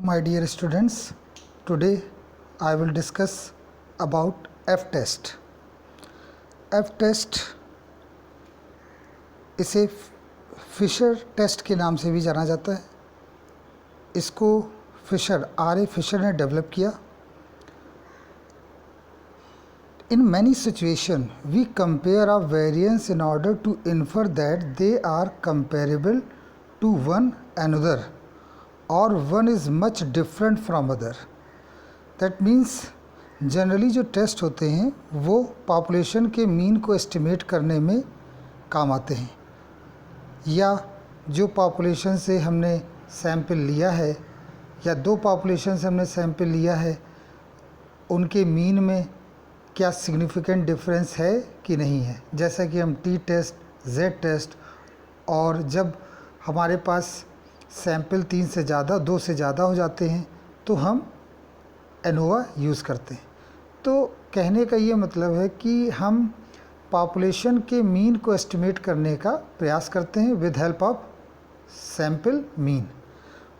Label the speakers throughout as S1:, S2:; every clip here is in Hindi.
S1: My dear students, today I will discuss about F-test. F-test इसे फिशर टेस्ट के नाम से भी जाना जाता है. इसको R.A. फिशर ने डेवलप किया. In many situations, we compare a variance in order to infer that they are comparable to one another or one is much different from other. That means generally जो टेस्ट होते हैं वो पॉपुलेशन के मीन को एस्टिमेट करने में काम आते हैं, या जो पॉपुलेशन से हमने सैंपल लिया है या दो पॉपुलेशन से हमने सैंपल लिया है उनके मीन में क्या सिग्निफिकेंट डिफरेंस है कि नहीं है. जैसा कि हम टी टेस्ट, जेड टेस्ट, और जब हमारे पास सैंपल 3 से ज़्यादा, 2 से ज़्यादा हो जाते हैं तो हम एनोवा यूज़ करते हैं. तो कहने का ये मतलब है कि हम पॉपुलेशन के मीन को एस्टिमेट करने का प्रयास करते हैं with help of sample mean.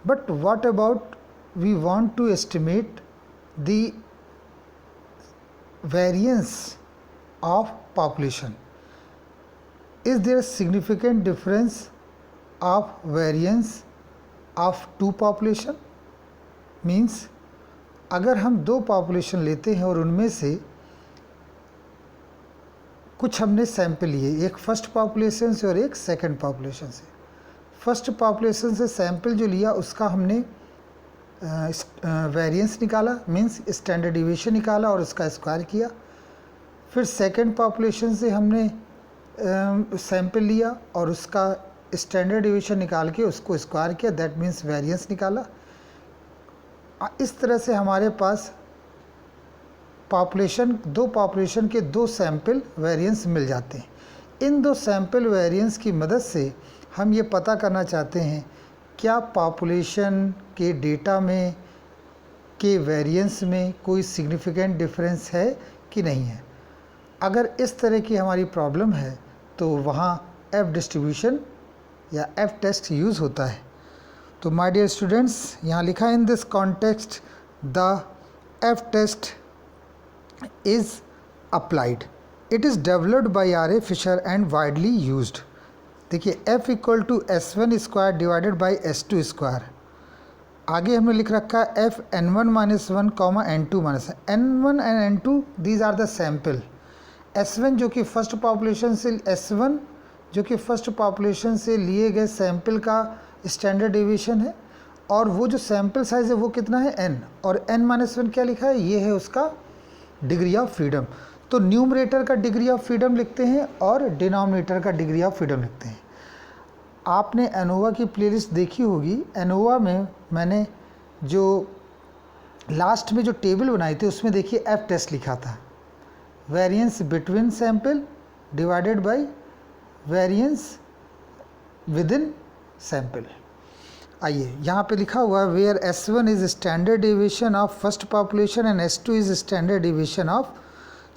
S1: But what about we want to estimate the variance of population. Is there a significant difference of variance of two population? Means अगर हम दो पॉपुलेशन लेते हैं और उनमें से कुछ हमने सैंपल लिए, एक फर्स्ट पॉपुलेशन से और एक सेकंड पॉपुलेशन से. फर्स्ट पॉपुलेशन से सैंपल जो लिया उसका हमने वेरिएंस निकाला, मींस स्टैंडर्ड डिवीएशन निकाला और उसका स्क्वायर किया. फिर सेकंड पॉपुलेशन से हमने सैंपल लिया और उसका स्टैंडर्ड डिवीएशन निकाल के उसको स्क्वायर किया, दैट मींस वेरिएंस निकाला. इस तरह से हमारे पास दो पॉपुलेशन के दो सैंपल वेरिएंस मिल जाते हैं. इन दो सैंपल वेरिएंस की मदद से हम ये पता करना चाहते हैं क्या पॉपुलेशन के डेटा में के वेरिएंस में कोई सिग्निफिकेंट डिफरेंस है कि नहीं है. अगर इस तरह की हमारी प्रॉब्लम है तो वहाँ एफ डिस्ट्रीब्यूशन या एफ टेस्ट यूज़ होता है. तो माय डियर स्टूडेंट्स, यहाँ लिखा है in this context the F test is applied. It is developed by R.A. Fisher and widely used. देखिए F equal to S1 square divided by S2 square. आगे हमने लिख रखा है F N1 minus 1 comma N2 minus N1 and N2 these are the sample. S1 जो कि फर्स्ट पॉपुलेशन से S1 जो कि फर्स्ट पॉपुलेशन से लिए गए सैंपल का स्टैंडर्ड डिवीएशन है, और वो जो सैंपल साइज़ है वो कितना है N, और N माइनस 1 क्या लिखा है, ये है उसका डिग्री ऑफ फ्रीडम. तो न्यूमरेटर का डिग्री ऑफ फ्रीडम लिखते हैं और डिनोमिनेटर का डिग्री ऑफ फ्रीडम लिखते हैं. आपने एनोवा की प्लेलिस्ट देखी होगी. एनोवा में मैंने जो लास्ट में जो टेबल बनाई थी उसमें देखिए एफ टेस्ट लिखा था, variance between sample divided by variance within sample. आइए यहाँ पे लिखा हुआ है where S1 is standard deviation of first population and S2 is standard deviation of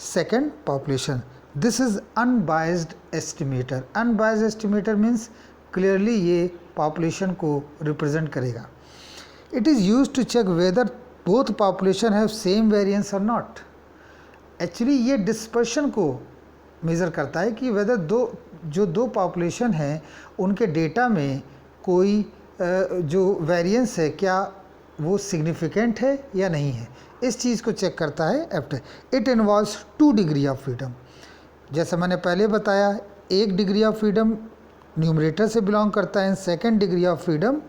S1: second population. This is unbiased estimator. Unbiased estimator means clearly ये पॉपुलेशन को रिप्रेजेंट करेगा. It is use to check whether both population have same variance और नॉट. एक्चुअली ये डिस्पर्शन को मेज़र करता है कि वेदर दो पॉपुलेशन हैं उनके डेटा में कोई जो वेरिएंस है क्या वो सिग्निफिकेंट है या नहीं है. इस चीज़ को चेक करता है F. It involves 2 degree of freedom. जैसे मैंने पहले बताया, एक डिग्री ऑफ फ्रीडम न्यूमरेटर से बिलोंग करता है, second degree of freedom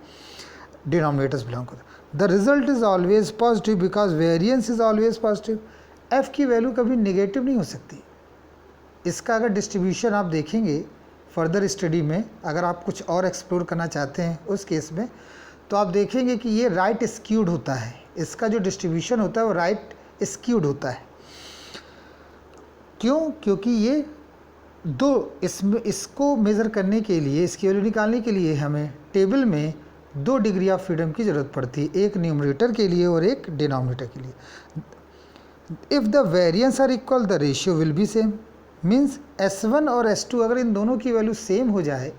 S1: denominator से बिलोंग करता है. The result is always positive because variance is always positive. F की वैल्यू कभी नेगेटिव नहीं हो सकती. इसका अगर डिस्ट्रीब्यूशन आप देखेंगे फर्दर स्टडी में, अगर आप कुछ और एक्सप्लोर करना चाहते हैं उस केस में, तो आप देखेंगे कि ये राइट स्क्यूड होता है. इसका जो डिस्ट्रीब्यूशन होता है वो राइट स्क्यूड होता है. क्यों? क्योंकि ये इसको मेज़र करने के लिए, इसकी वैल्यू निकालने के लिए हमें टेबल में 2 डिग्री ऑफ फ्रीडम की ज़रूरत पड़ती है, एक न्यूमरेटर के लिए और एक डिनोमिनेटर के लिए. If the variance are equal the ratio will be same. Means S1 और S2 अगर इन दोनों की वैल्यू सेम हो जाए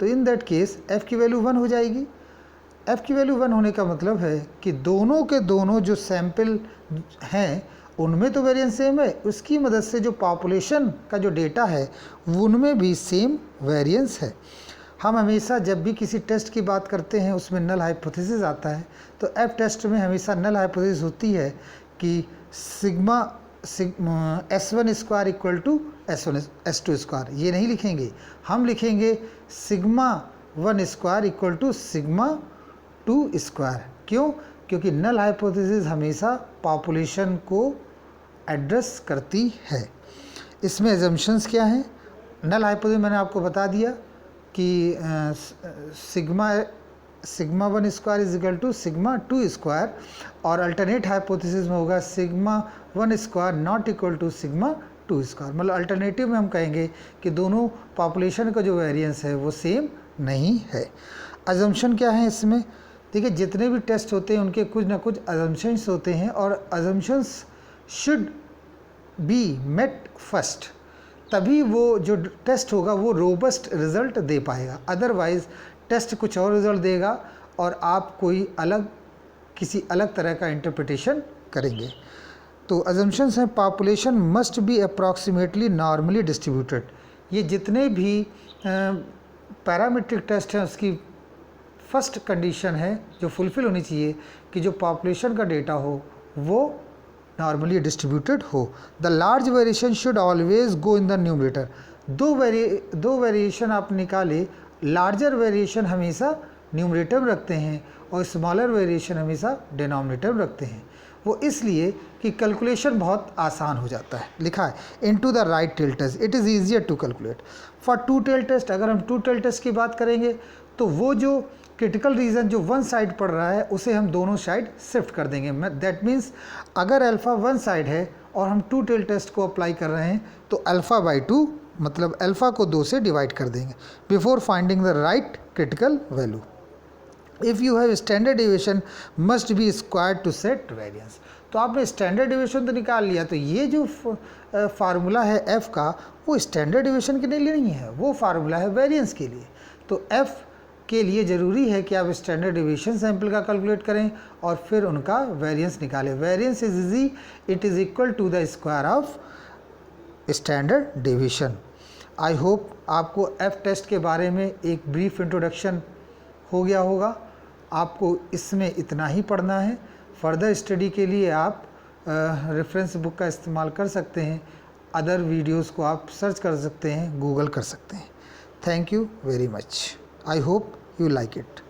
S1: तो इन दैट केस F की वैल्यू 1 हो जाएगी. f की वैल्यू 1 होने का मतलब है कि दोनों के दोनों जो सैंपल हैं उनमें तो वेरिएंस सेम है, उसकी मदद से जो पॉपुलेशन का जो डेटा है उनमें भी सेम वेरिएंस है। हम हमेशा जब भी किसी टेस्ट की बात करते हैं उसमें नल हाइपोथेसिस आता है, तो एफ टेस्ट में हमेशा नल हाइपोथेसिस होती है कि sigma S1 square equal to S2 square. ये नहीं लिखेंगे, हम लिखेंगे sigma 1 square equal to sigma 2 square. क्यों? क्योंकि नल हाइपोथेसिस हमेशा पॉपुलेशन को एड्रेस करती है। इसमें एजम्पशंस क्या हैं? नल हाइपोथेसिस मैंने आपको बता दिया कि sigma 1 square is equal to sigma 2 square, और अल्टरनेट हाइपोथेसिस में होगा sigma 1 square not equal to sigma 2 square. मतलब अल्टरनेटिव में हम कहेंगे कि दोनों पॉपुलेशन का जो वेरिएंस है वो सेम नहीं है। अजम्पशन क्या है इसमें? देखिए, जितने भी टेस्ट होते हैं उनके कुछ ना कुछ अजम्पशंस होते हैं, और assumptions should be met first, तभी वो जो टेस्ट होगा वो रोबस्ट रिज़ल्ट दे पाएगा। अदरवाइज़ टेस्ट कुछ और रिज़ल्ट देगा और आप कोई किसी अलग तरह का इंटरप्रिटेशन करेंगे। तो अजम्पशंस हैं, population must be approximately normally distributed. ये जितने भी पैरामीट्रिक टेस्ट हैं उसकी फर्स्ट कंडीशन है जो फुलफ़िल होनी चाहिए कि जो पॉपुलेशन का डेटा हो वो नॉर्मली डिस्ट्रीब्यूटेड हो। The large variation should always go in the numerator. दो वेरिएशन आप निकाले, लार्जर वेरिएशन हमेशा न्यूमरेटर में रखते हैं और स्मॉलर वेरिएशन हमेशा डिनोमिनेटर में रखते हैं। वो इसलिए कि कैलकुलेशन बहुत आसान हो जाता है। लिखा है into the right tail test it is easier to calculate. For two tail test, अगर हम टू टेल टेस्ट की बात करेंगे तो वो जो क्रिटिकल रीजन जो वन साइड पड़ रहा है उसे हम दोनों साइड शिफ्ट कर देंगे। दैट मीन्स अगर अल्फ़ा वन साइड है और हम टू टेल टेस्ट को अप्लाई कर रहे हैं तो अल्फ़ा बाई 2 मतलब अल्फ़ा को 2 से डिवाइड कर देंगे before finding the right critical value. If you have standard deviation must be square to set variance. तो आपने स्टैंडर्ड डेविएशन तो निकाल लिया, तो ये जो फार्मूला है एफ़ का वो स्टैंडर्ड डेविएशन के लिए नहीं है, वो फार्मूला है वेरिएंस के लिए। तो एफ़ के लिए ज़रूरी है कि आप स्टैंडर्ड डेविएशन सैंपल का कैलकुलेट करें और फिर उनका वेरिएंस निकालें। Variance is easy, it is equal to the square of standard deviation. I hope आपको एफ टेस्ट के बारे में एक ब्रीफ इंट्रोडक्शन हो गया होगा। आपको इसमें इतना ही पढ़ना है। फर्दर स्टडी के लिए आप रेफरेंस बुक का इस्तेमाल कर सकते हैं, अदर वीडियोस को आप सर्च कर सकते हैं, गूगल कर सकते हैं। Thank you very much. I hope you like it.